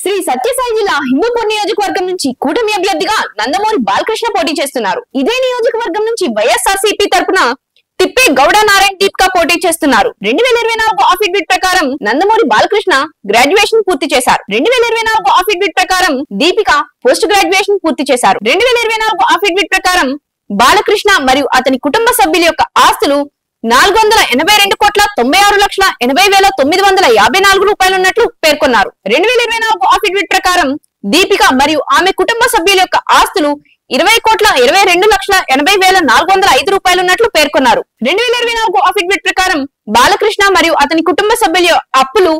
శ్రీ సత్యసాయి జిల్లా హిందూపూర్ నియోజకవర్గం నుంచి కూటమి అభ్యర్థిగా నందమూరి బాలకృష్ణ పోటీ చేస్తున్నారు. ఇదే నియోజకవర్గం నుంచి వైఎస్ఆర్సీపీ తరపున తిప్పే గౌడ నారాయణ దీపిక పోటీ చేస్తున్నారు. 2024 ఆఫిట్ ప్రకారం నందమూరి బాలకృష్ణ గ్రాడ్యుయేషన్ పూర్తి చేశారు. 2024 ఆఫిట్ ప్రకారం దీపిక పోస్ట్ గ్రాడ్యుయేషన్ పూర్తి చేశారు. 2024 ఆఫిట్ ప్రకారం బాలకృష్ణ మరియు అతని కుటుంబ సభ్యుల యొక్క ఆస్తులు 482,96,80,954 రూపాయలు ఉన్నట్లు పేర్కొన్నారు. 2024 ఆఫిట్ ప్రకారం దీపిక మరియు ఆమె కుటుంబ సభ్యుల యొక్క ఆస్తులు 20,22,80,405 రూపాయలు ఉన్నట్లు పేర్కొన్నారు. 2024 ఆఫిట్ ప్రకారం బాలకృష్ణ మరియు అతని కుటుంబ సభ్యుల అప్పులు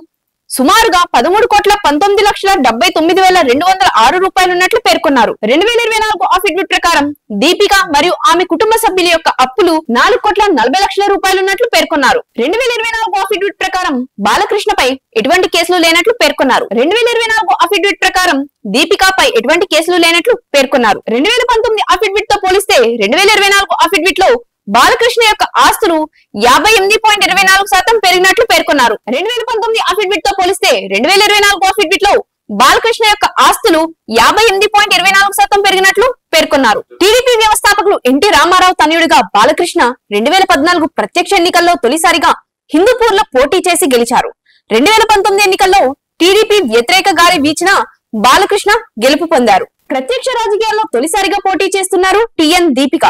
సుమారుగా 13,70,79,206 రూపాయలు ఉన్నట్లు పేర్కొన్నారు. 2024 ఆఫిట్ ప్రకారం దీపిక మరియు ఆమె కుటుంబ సభ్యుల యొక్క అప్పులు 4,40,00,000 రూపాయలు ఉన్నట్లు పేర్కొన్నారు. 2024 ఆఫిట్ ప్రకారం బాలకృష్ణపై ఎటువంటి కేసులు లేనట్లు పేర్కొన్నారు. 2024 ఆఫిట్ ప్రకారం దీపికపై ఎటువంటి కేసులు లేనట్లు పేర్కొన్నారు. 2019 ఆఫిట్ తో పోలిస్తే 2024 ఆఫిట్ లో బాలకృష్ణ యొక్క ఆస్తులు 58.24% పెరిగినట్లు పేర్కొన్నారు. 2019 ఆఫిట్ తో పోలిస్తే 2024 ఆఫిట్ లో బాలకృష్ణ యొక్క ఆస్తులు 58.24% పెరిగినట్లు పేర్కొన్నారు. టీడీపీ వ్యవస్థాపకులు ఎన్టీ రామారావు తనయుడిగా బాలకృష్ణ 2014 ప్రత్యక్ష ఎన్నికల్లో తొలిసారిగా హిందూపూర్ లో పోటీ చేసి గెలిచారు. 2019 ఎన్నికల్లో టీడీపీ వ్యతిరేక గాలి వీచిన బాలకృష్ణ గెలుపు పొందారు. ప్రత్యక్ష రాజకీయాల్లో తొలిసారిగా పోటీ చేస్తున్నారు టిఎన్ దీపిక.